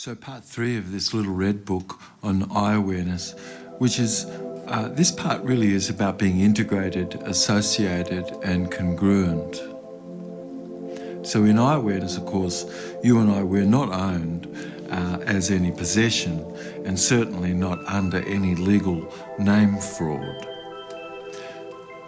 So part 3 of this little red book on eye awareness, which is, this part really is about being integrated, associated and congruent. So in eye awareness, of course, you and I, we're not owned as any possession, and certainly not under any legal name fraud.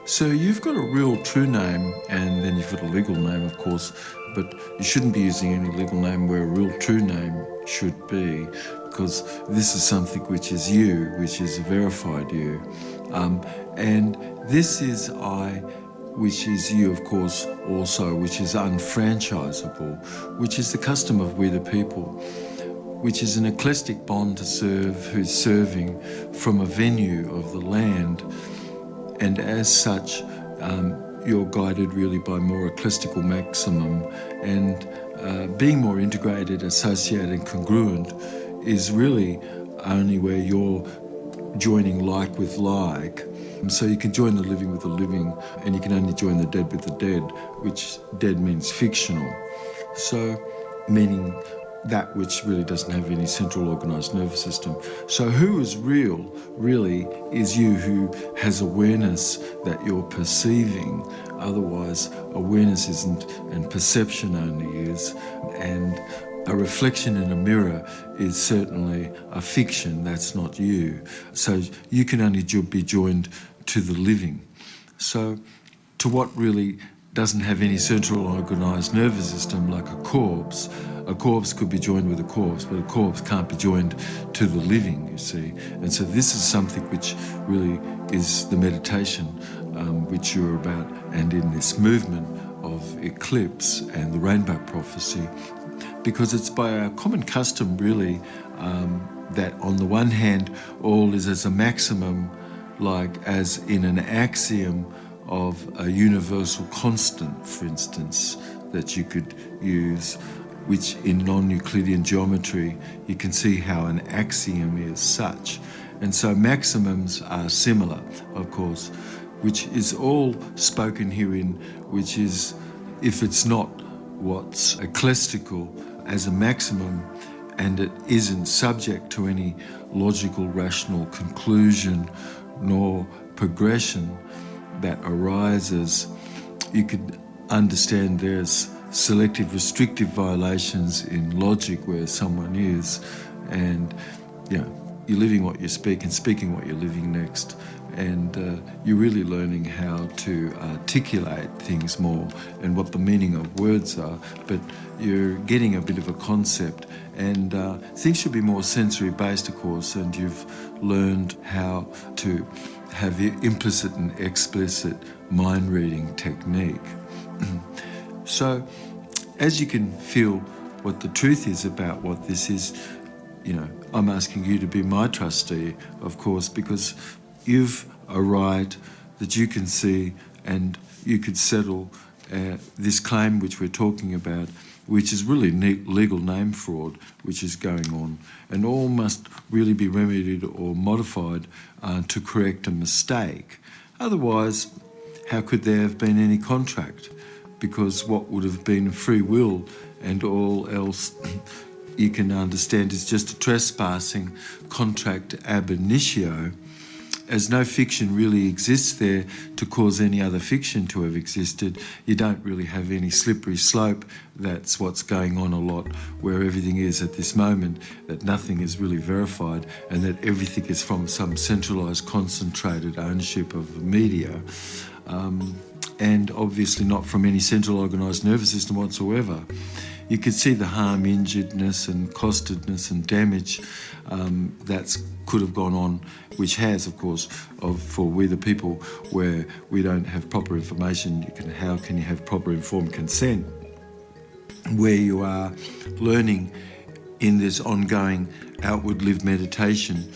So you've got a real true name, and then you've got a legal name, of course, but you shouldn't be using any legal name where a real true name should be, because this is something which is you, which is a verified you. And this is I, which is you, of course, also, which is unfranchisable, which is the custom of we the people, which is an eclectic bond to serve, who's serving from a venue of the land. And as such, you're guided really by more ecclesiastical maximum, and being more integrated, associated and congruent is really only where you're joining like with like. So you can join the living with the living, and you can only join the dead with the dead, which dead means fictional. So meaning that which really doesn't have any central organised nervous system. So who is real, really, is you who has awareness that you're perceiving. Otherwise, awareness isn't, and perception only is. And a reflection in a mirror is certainly a fiction, that's not you. So you can only be joined to the living. So to what really doesn't have any central organised nervous system, like a corpse could be joined with a corpse, but a corpse can't be joined to the living, you see. And so this is something which really is the meditation which you're about, and in this movement of eclipse and the rainbow prophecy, because it's by our common custom really that on the one hand all is as a maximum, like as in an axiom of a universal constant, for instance, that you could use, which in non-Euclidean geometry you can see how an axiom is such. And so maximums are similar, of course, which is all spoken herein, which is, if it's not what's ecclesiastical as a maximum, and it isn't subject to any logical, rational conclusion nor progression that arises, you could understand there's selective restrictive violations in logic where someone is, and you're living what you speak and speaking what you're living next, and you're really learning how to articulate things more and what the meaning of words are, but you're getting a bit of a concept, and things should be more sensory based, of course, and you've learned how to have the implicit and explicit mind reading technique. So as you can feel what the truth is about what this is, I'm asking you to be my trustee, of course, because you've a right that you can see, and you could settle this claim which we're talking about, which is really legal name fraud, which is going on, and all must really be remedied or modified to correct a mistake. Otherwise, how could there have been any contract? Because what would have been free will and all else you can understand is just a trespassing contract ab initio, as no fiction really exists there to cause any other fiction to have existed. You don't really have any slippery slope. That's what's going on a lot, where everything is at this moment, that nothing is really verified, and that everything is from some centralised, concentrated ownership of the media, and obviously not from any central organised nervous system whatsoever. You could see the harm, injuredness and costedness and damage that could have gone on, which has, of course, for we the people, where we don't have proper information. How can you have proper informed consent where you are learning in this ongoing outward lived meditation?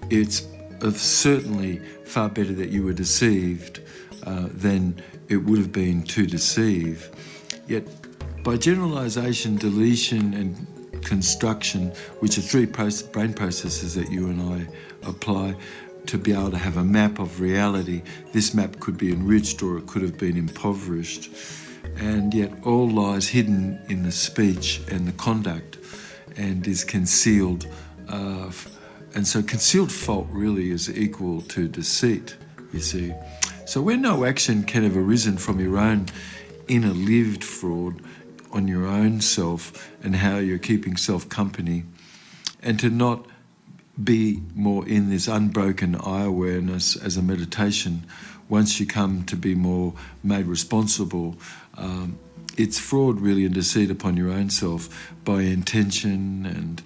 It's certainly far better that you were deceived than it would have been to deceive. Yet by generalisation, deletion and construction, which are three brain processes that you and I apply to be able to have a map of reality, this map could be enriched or it could have been impoverished. And yet all lies hidden in the speech and the conduct. and is concealed. And so concealed fault really is equal to deceit, you see. So where no action can have arisen from your own inner lived fraud on your own self and how you're keeping self company, and to not be more in this unbroken eye awareness as a meditation, once you come to be more made responsible, it's fraud really and deceit upon your own self by intention and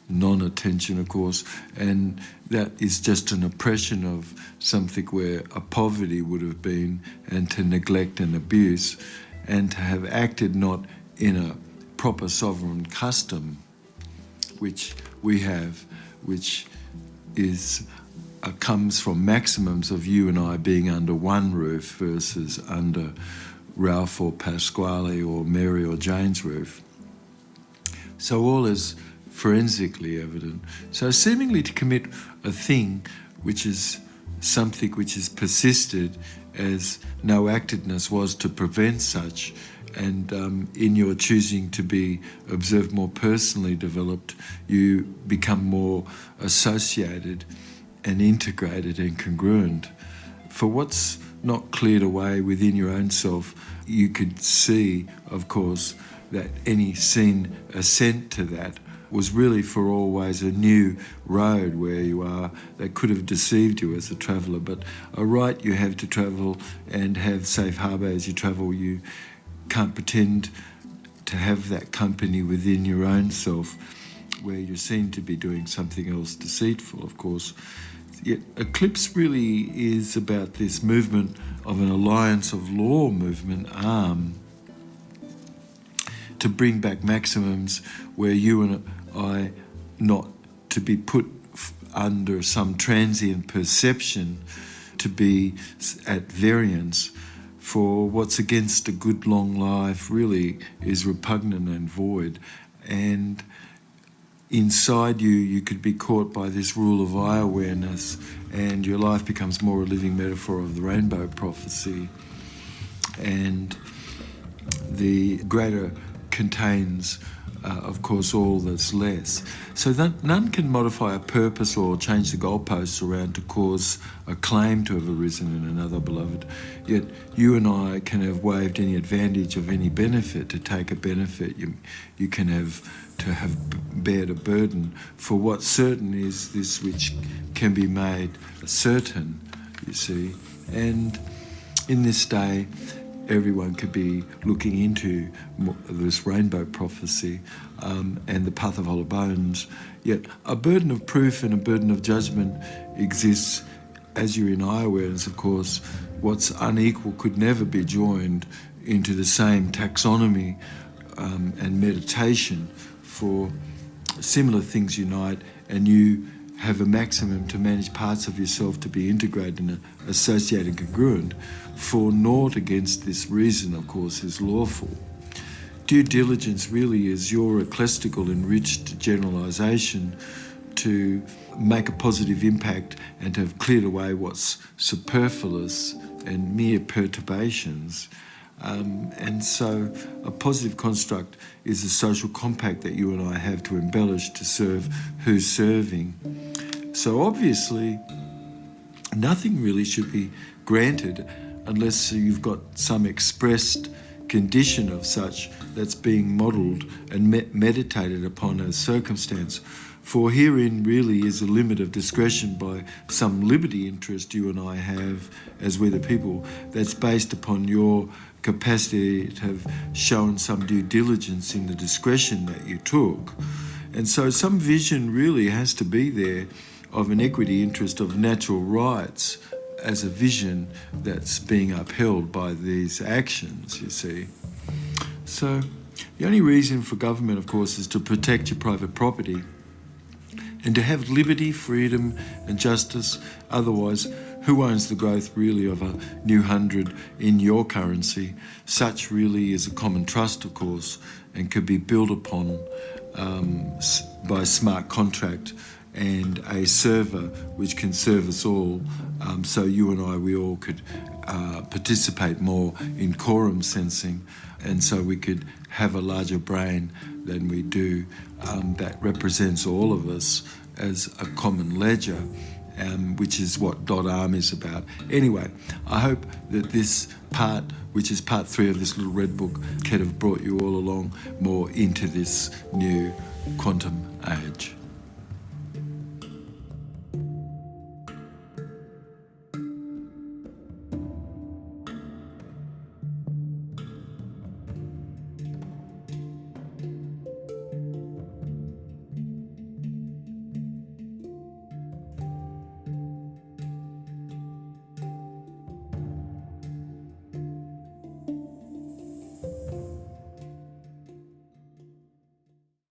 non-attention, of course, and that is just an oppression of something where a poverty would have been, and to neglect and abuse, and to have acted not in a proper sovereign custom, which we have, which is comes from maximums of you and I being under one roof versus under Ralph or Pasquale or Mary or Jane's roof. So all is forensically evident. So seemingly to commit a thing which is something which is persisted as no actedness was to prevent such, and in your choosing to be observed more personally developed, you become more associated and integrated and congruent. For what's not cleared away within your own self, you could see, of course, that any seen ascent to that was really for always a new road where you are that could have deceived you as a traveller, but a right you have to travel and have safe harbour as you travel. You can't pretend to have that company within your own self where you're seen to be doing something else deceitful, of course. Yet Eclipse really is about this movement of an alliance of law movement arm to bring back maximums where you and I not to be put under some transient perception to be at variance, for what's against a good long life really is repugnant and void. And inside you could be caught by this rule of eye awareness, and your life becomes more a living metaphor of the rainbow prophecy. And the greater contains, of course, all that's less. So that none can modify a purpose or change the goalposts around to cause a claim to have arisen in another, beloved. Yet you and I can have waived any advantage of any benefit to take a benefit. You can have to have bared a burden for what's certain is this which can be made certain, you see. And in this day, everyone could be looking into this rainbow prophecy and the path of hollow bones. Yet a burden of proof and a burden of judgment exists as you're in eye awareness, of course. What's unequal could never be joined into the same taxonomy and meditation, for similar things unite, and you have a maximum to manage parts of yourself to be integrated and associated and congruent, for naught against this reason, of course, is lawful. Due diligence really is your ecclesiastical enriched generalisation to make a positive impact and to have cleared away what's superfluous and mere perturbations. And so a positive construct is a social compact that you and I have to embellish to serve who's serving. So obviously, nothing really should be granted unless you've got some expressed condition of such that's being modelled and meditated upon as circumstance. For herein really is a limit of discretion by some liberty interest you and I have as we're the people, that's based upon your capacity to have shown some due diligence in the discretion that you took. And so some vision really has to be there of an equity interest of natural rights as a vision that's being upheld by these actions, you see. So the only reason for government, of course, is to protect your private property and to have liberty, freedom and justice. Otherwise, who owns the growth really of a new 100 in your currency? Such really is a common trust, of course, and could be built upon by smart contract and a server which can serve us all, so you and I, we all could participate more in quorum sensing, and so we could have a larger brain than we do that represents all of us as a common ledger, which is what .arm is about. Anyway, I hope that this part, which is part 3 of this little red book, can have brought you all along more into this new quantum age.